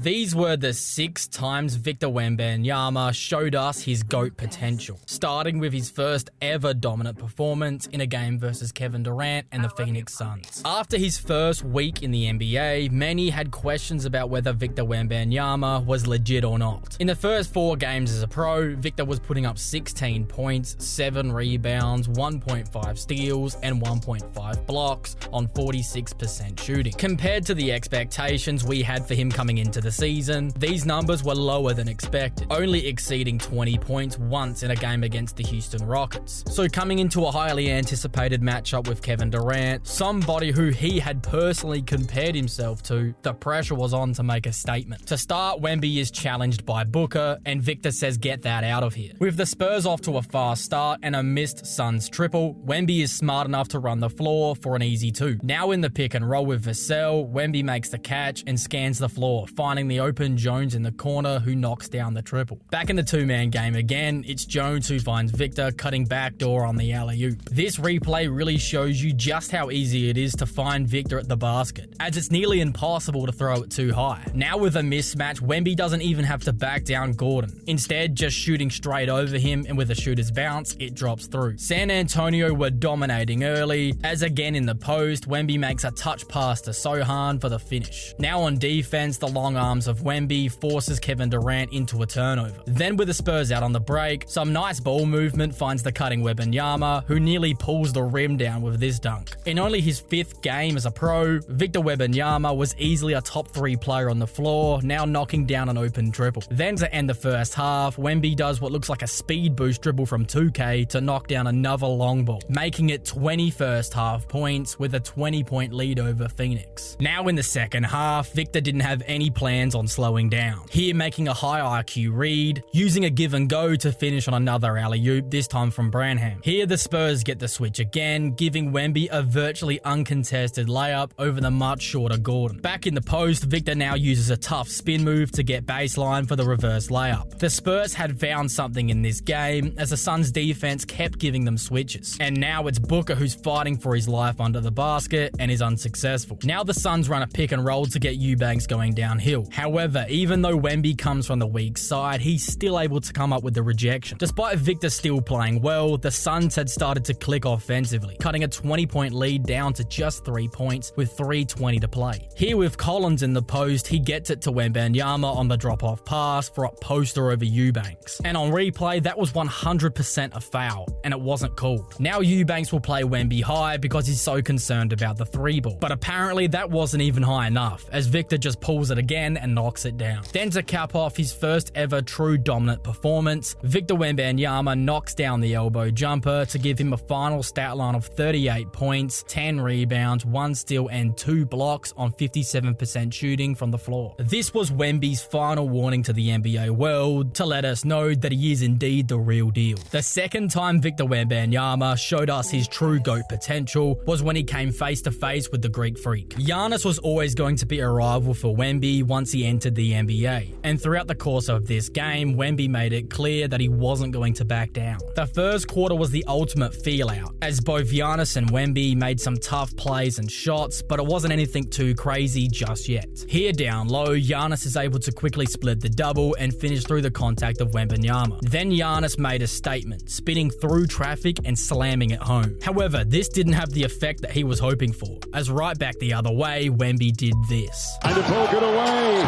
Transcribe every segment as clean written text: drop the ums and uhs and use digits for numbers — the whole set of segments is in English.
These were the 6 times Victor Wembanyama showed us his GOAT potential, starting with his first ever dominant performance in a game versus Kevin Durant and the Phoenix Suns. After his first week in the NBA, many had questions about whether Victor Wembanyama was legit or not. In the first 4 games as a pro, Victor was putting up 16 points, 7 rebounds, 1.5 steals, and 1.5 blocks on 46% shooting. Compared to the expectations we had for him coming into the season, these numbers were lower than expected, only exceeding 20 points once in a game against the Houston Rockets. So coming into a highly anticipated matchup with Kevin Durant, somebody who he had personally compared himself to, the pressure was on to make a statement. To start, Wemby is challenged by Booker, and Victor says get that out of here. With the Spurs off to a fast start and a missed Suns triple, Wemby is smart enough to run the floor for an easy 2. Now in the pick and roll with Vassell, Wemby makes the catch and scans the floor, finding the open Jones in the corner who knocks down the triple. Back in the 2-man game again, it's Jones who finds Victor cutting backdoor on the alley-oop. This replay really shows you just how easy it is to find Victor at the basket, as it's nearly impossible to throw it too high. Now with a mismatch, Wemby doesn't even have to back down Gordon. Instead, just shooting straight over him, and with a shooter's bounce, it drops through. San Antonio were dominating early, as again in the post, Wemby makes a touch pass to Sohan for the finish. Now on defense, the long arms of Wemby forces Kevin Durant into a turnover. Then with the Spurs out on the break, some nice ball movement finds the cutting Wembanyama, who nearly pulls the rim down with this dunk. In only his 5th game as a pro, Victor Wembanyama was easily a top 3 player on the floor, now knocking down an open triple. Then to end the first half, Wemby does what looks like a speed boost dribble from 2K to knock down another long ball, making it 20 first half points with a 20-point lead over Phoenix. Now in the second half, Victor didn't have any plans on slowing down. Here making a high IQ read, using a give and go to finish on another alley-oop, this time from Branham. Here the Spurs get the switch again, giving Wemby a virtually uncontested layup over the much shorter Gordon. Back in the post, Victor now uses a tough spin move to get baseline for the reverse layup. The Spurs had found something in this game, as the Suns defense kept giving them switches. And now it's Booker who's fighting for his life under the basket and is unsuccessful. Now the Suns run a pick and roll to get Eubanks going downhill. However, even though Wemby comes from the weak side, he's still able to come up with the rejection. Despite Victor still playing well, the Suns had started to click offensively, cutting a 20-point lead down to just 3 points with 3:20 to play. Here with Collins in the post, he gets it to Wembanyama on the drop-off pass for a poster over Eubanks. And on replay, that was 100% a foul, and it wasn't called. Now Eubanks will play Wemby high because he's so concerned about the 3-ball. But apparently that wasn't even high enough, as Victor just pulls it again and knocks it down. Then to cap off his first ever true dominant performance, Victor Wembanyama knocks down the elbow jumper to give him a final stat line of 38 points, 10 rebounds, 1 steal, and 2 blocks on 57% shooting from the floor. This was Wemby's final warning to the NBA world to let us know that he is indeed the real deal. The second time Victor Wembanyama showed us his true GOAT potential was when he came face to face with the Greek Freak. Giannis was always going to be a rival for Wemby once he entered the NBA, and throughout the course of this game, Wemby made it clear that he wasn't going to back down. The first quarter was the ultimate feel-out, as both Giannis and Wemby made some tough plays and shots, but it wasn't anything too crazy just yet. Here down low, Giannis is able to quickly split the double and finish through the contact of Wembanyama. Then Giannis made a statement, spinning through traffic and slamming it home. However, this didn't have the effect that he was hoping for, as right back the other way, Wemby did this. And to poke it away.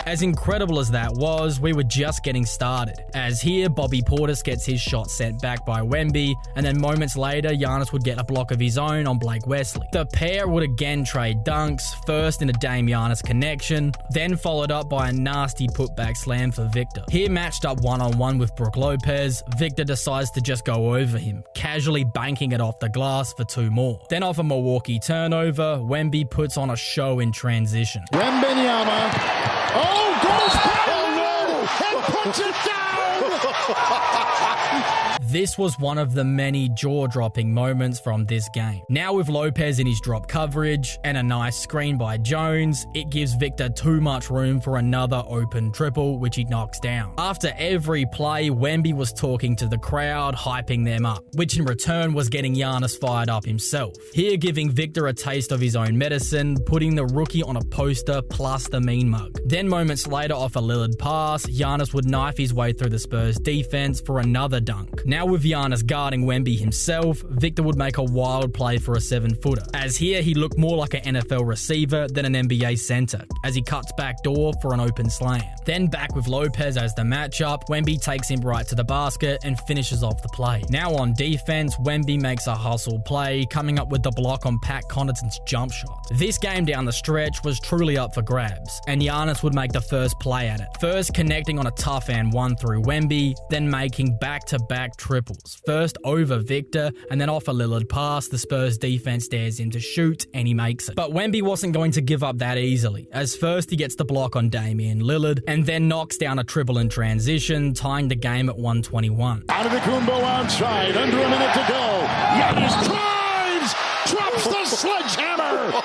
As incredible as that was, we were just getting started, as here Bobby Portis gets his shot sent back by Wemby, and then moments later Giannis would get a block of his own on Blake Wesley. The pair would again trade dunks, first in a Dame Giannis connection, then followed up by a nasty putback slam for Victor. Here matched up one-on-one with Brook Lopez, Victor decides to just go over him, casually banking it off the glass for 2 more. Then off a Milwaukee turnover, Wemby puts on a show in transition. Wembanyama. Oh, goes down! And puts it down! This was one of the many jaw-dropping moments from this game. Now with Lopez in his drop coverage and a nice screen by Jones, it gives Victor too much room for another open triple, which he knocks down. After every play, Wemby was talking to the crowd, hyping them up, which in return was getting Giannis fired up himself. Here giving Victor a taste of his own medicine, putting the rookie on a poster plus the mean mug. Then moments later off a Lillard pass, Giannis would knife his way through the Spurs defense for another dunk. Now with Giannis guarding Wemby himself, Victor would make a wild play for a 7-footer. As here, he looked more like an NFL receiver than an NBA center, as he cuts back door for an open slam. Then back with Lopez as the matchup, Wemby takes him right to the basket and finishes off the play. Now on defense, Wemby makes a hustle play, coming up with the block on Pat Connaughton's jump shot. This game down the stretch was truly up for grabs, and Giannis would make the first play at it. First connecting on a tough and one through Wemby, then making back-to-back triples. First over Victor, and then off a Lillard pass, the Spurs defense dares him to shoot, and he makes it. But Wemby wasn't going to give up that easily, as first he gets the block on Damian Lillard, and then knocks down a triple in transition, tying the game at 121. Antetokounmpo outside, under a minute to go. Giannis drives, drops the sledgehammer.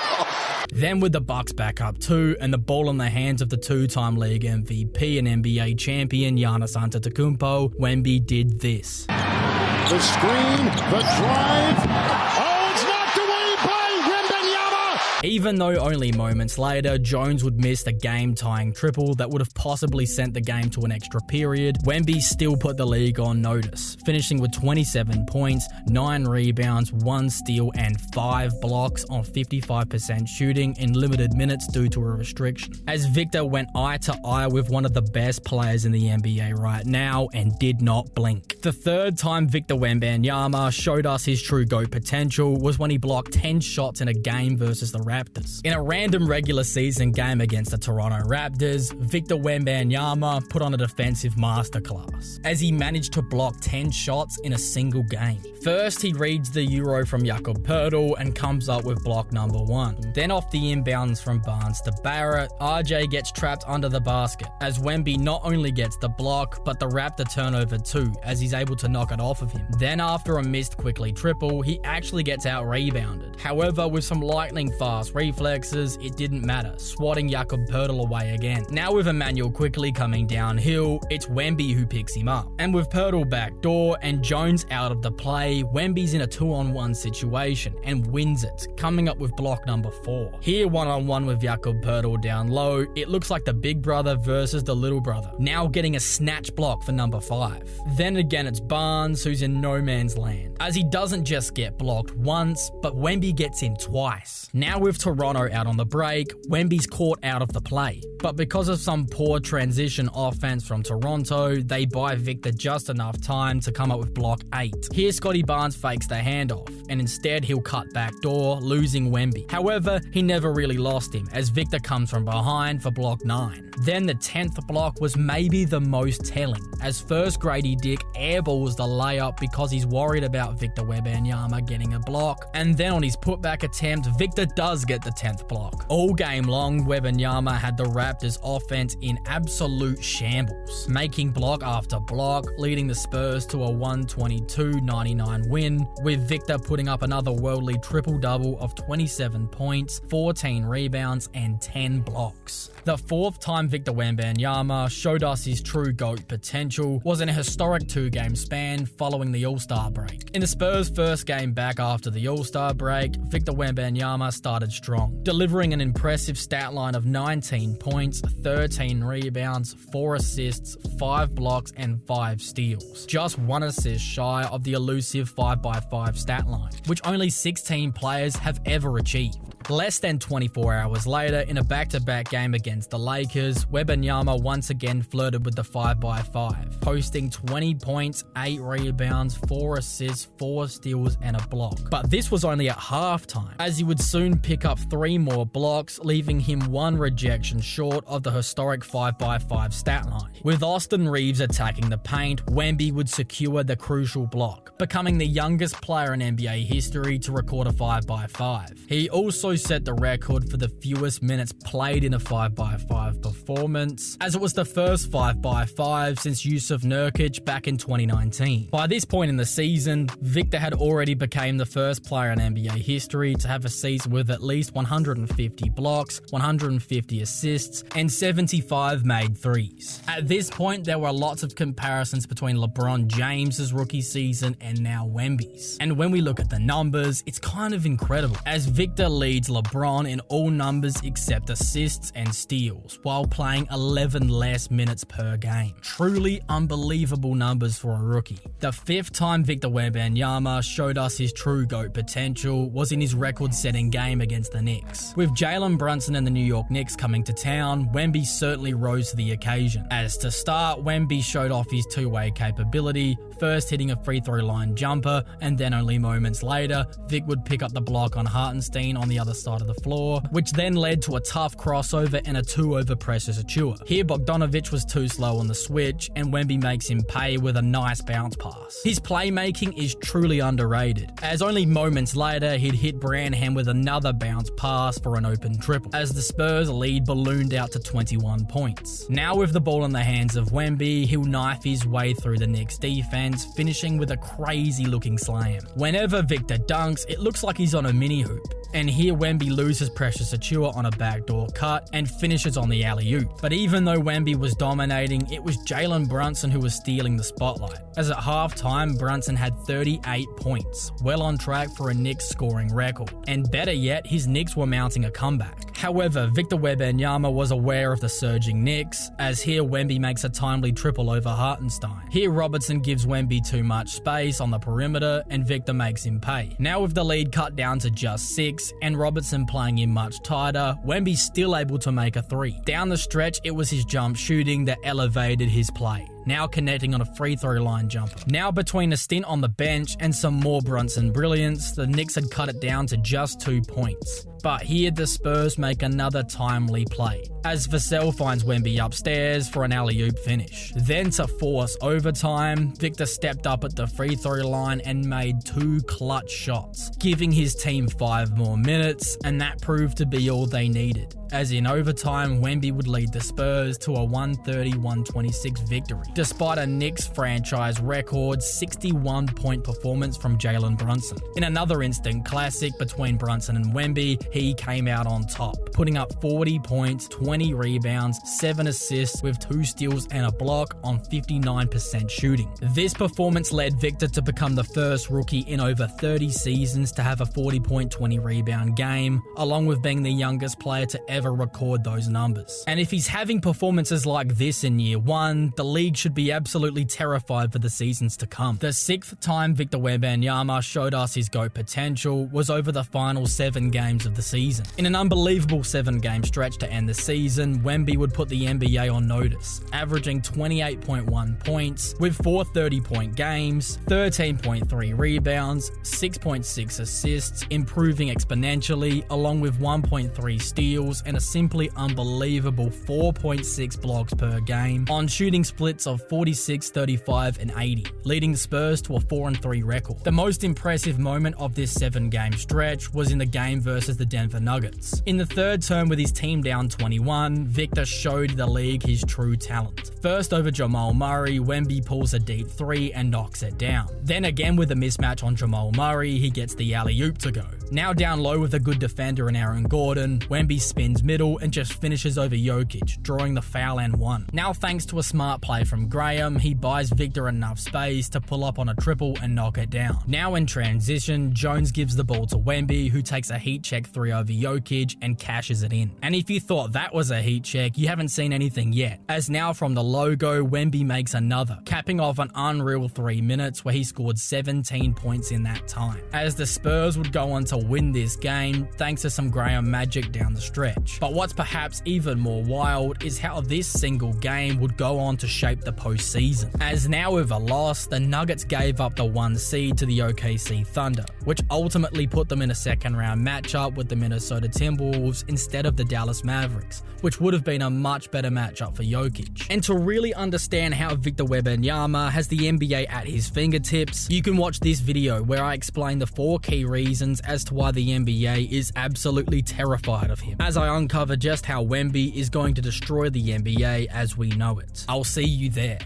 Then with the Bucks back up 2 and the ball in the hands of the two-time league MVP and NBA champion Giannis Antetokounmpo, Wemby did this. The screen, the drive. Oh, it's knocked away by Wembanyama. Even though only moments later, Jones would miss the game-tying triple that would have possibly sent the game to an extra period, Wemby still put the league on notice, finishing with 27 points, 9 rebounds, 1 steal, and 5 blocks on 55% shooting in limited minutes due to a restriction. As Victor went eye to eye with one of the best players in the NBA right now and did not blink. The third time Victor Wembanyama showed us his true GOAT potential was when he blocked 10 shots in a game versus the Raptors. In a random regular season game against the Toronto Raptors, Victor Wembanyama put on a defensive masterclass, as he managed to block 10 shots in a single game. First, he reads the Euro from Jakob Poeltl and comes up with block number 1. Then off the inbounds from Barnes to Barrett, RJ gets trapped under the basket, as Wemby not only gets the block, but the Raptor turnover too, as he's able to knock it off of him. Then after a missed quickly triple, he actually gets out-rebounded. However, with some lightning-fast reflexes, it didn't matter, swatting Jakob Poeltl away again. Now with Emmanuel quickly coming downhill, it's Wemby who picks him up. And with Poeltl backdoor and Jones out of the play, Wemby's in a 2-on-1 situation and wins it, coming up with block number 4. Here, 1-on-1 with Jakob Poeltl down low, it looks like the big brother versus the little brother, now getting a snatch block for number 5. Then again, it's Barnes who's in no man's land, as he doesn't just get blocked once, but Wemby gets in twice. Now with Toronto out on the break, Wemby's caught out of the play, but because of some poor transition offense from Toronto, they buy Victor just enough time to come up with block 8. Here, Scotty Barnes fakes the handoff, and instead he'll cut backdoor, losing Wemby. However, he never really lost him, as Victor comes from behind for block 9. Then the 10th block was maybe the most telling, as first Grady Dick airballs the layup because he's worried about Victor Wembanyama getting a block, and then on his putback attempt, Victor does get the 10th block. All game long, Wembanyama had the Raptors offense in absolute shambles, making block after block, leading the Spurs to a 122-99 win, with Victor putting up another worldly triple-double of 27 points, 14 rebounds, and 10 blocks. The 4th time Victor Wembanyama showed us his true GOAT potential was in a historic 2-game span following the All-Star break. In the Spurs' first game back after the All-Star break, Victor Wembanyama started strong, delivering an impressive stat line of 19 points, 13 rebounds, 4 assists, 5 blocks, and 5 steals. Just 1 assist shy of the elusive 5x5 stat line, which only 16 players have ever achieved. Less than 24 hours later, in a back-to-back game against the Lakers, Wembanyama once again flirted with the 5x5, posting 20 points, 8 rebounds, 4 assists, 4 steals, and a block. But this was only at halftime, as he would soon pick up 3 more blocks, leaving him 1 rejection short of the historic 5x5 stat line. With Austin Reeves attacking the paint, Wemby would secure the crucial block, becoming the youngest player in NBA history to record a 5x5. He also also set the record for the fewest minutes played in a 5x5 performance, as it was the first 5x5 since Yusuf Nurkic back in 2019. By this point in the season, Victor had already become the first player in NBA history to have a season with at least 150 blocks, 150 assists, and 75 made threes. At this point, there were lots of comparisons between LeBron James's rookie season and now Wemby's. And when we look at the numbers, it's kind of incredible, as Victor leads LeBron in all numbers except assists and steals, while playing 11 less minutes per game. Truly unbelievable numbers for a rookie. The fifth time Victor Wembanyama showed us his true GOAT potential was in his record-setting game against the Knicks. With Jalen Brunson and the New York Knicks coming to town, Wemby certainly rose to the occasion. As to start, Wemby showed off his two-way capability, first hitting a free throw line jumper, and then only moments later, Vic would pick up the block on Hartenstein on the other side of the floor, which then led to a tough crossover and a 2-over pressure to Chua. Here, Bogdanovic was too slow on the switch, and Wemby makes him pay with a nice bounce pass. His playmaking is truly underrated, as only moments later, he'd hit Branham with another bounce pass for an open triple, as the Spurs lead ballooned out to 21 points. Now with the ball in the hands of Wemby, he'll knife his way through the Knicks defense, finishing with a crazy looking slam. Whenever Victor dunks, it looks like he's on a mini hoop. And here Wemby loses Precious Achiuwa on a backdoor cut and finishes on the alley-oop. But even though Wemby was dominating, it was Jalen Brunson who was stealing the spotlight, as at halftime Brunson had 38 points, well on track for a Knicks scoring record. And better yet, his Knicks were mounting a comeback. However, Victor Wembanyama was aware of the surging Knicks, as here Wemby makes a timely triple over Hartenstein. Here Robertson gives Wemby too much space on the perimeter and Victor makes him pay. Now with the lead cut down to just 6 and Robertson playing in much tighter, Wemby's still able to make a 3. Down the stretch, it was his jump shooting that elevated his play, now connecting on a free throw line jumper. Now between a stint on the bench and some more Brunson brilliance, the Knicks had cut it down to just 2 points. But here the Spurs make another timely play, as Vassell finds Wemby upstairs for an alley-oop finish. Then to force overtime, Victor stepped up at the free throw line and made 2 clutch shots, giving his team 5 more minutes, and that proved to be all they needed, as in overtime Wemby would lead the Spurs to a 130-126 victory, despite a Knicks franchise record 61-point performance from Jalen Brunson. In another instant classic between Brunson and Wemby, he came out on top, putting up 40 points, 20 rebounds, 7 assists with 2 steals and a block on 59% shooting. This performance led Victor to become the first rookie in over 30 seasons to have a 40-point, 20-rebound game, along with being the youngest player to ever record those numbers. And if he's having performances like this in year 1, the league should be absolutely terrified for the seasons to come. The 6th time Victor Wembanyama showed us his GOAT potential was over the final 7 games of the season. In an unbelievable 7-game stretch to end the season, Wemby would put the NBA on notice, averaging 28.1 points with 4 30-point games, 13.3 rebounds, 6.6 assists, improving exponentially, along with 1.3 steals and a simply unbelievable 4.6 blocks per game on shooting splits of 46, 35, and 80, leading the Spurs to a 4-3 record. The most impressive moment of this 7-game stretch was in the game versus the Denver Nuggets. In the third term with his team down 21, Victor showed the league his true talent. First over Jamal Murray, Wemby pulls a deep 3 and knocks it down. Then again with a mismatch on Jamal Murray, he gets the alley-oop to go. Now down low with a good defender in Aaron Gordon, Wemby spins middle and just finishes over Jokic, drawing the foul and 1. Now thanks to a smart play from Graham, he buys Victor enough space to pull up on a triple and knock it down. Now in transition, Jones gives the ball to Wemby, who takes a heat check 3 over Jokic and cashes it in. And if you thought that was a heat check, you haven't seen anything yet, as now from the logo, Wemby makes another, capping off an unreal 3 minutes where he scored 17 points in that time, as the Spurs would go on to win this game thanks to some Graham magic down the stretch. But what's perhaps even more wild is how this single game would go on to shape the postseason, as now with a loss, the Nuggets gave up the 1 seed to the OKC Thunder, which ultimately put them in a second round matchup with the Minnesota Timberwolves instead of the Dallas Mavericks, which would have been a much better matchup for Jokic. And to really understand how Victor Wembanyama has the NBA at his fingertips, you can watch this video where I explain the 4 key reasons as to why the NBA is absolutely terrified of him, as I uncover just how Wemby is going to destroy the NBA as we know it. I'll see you there.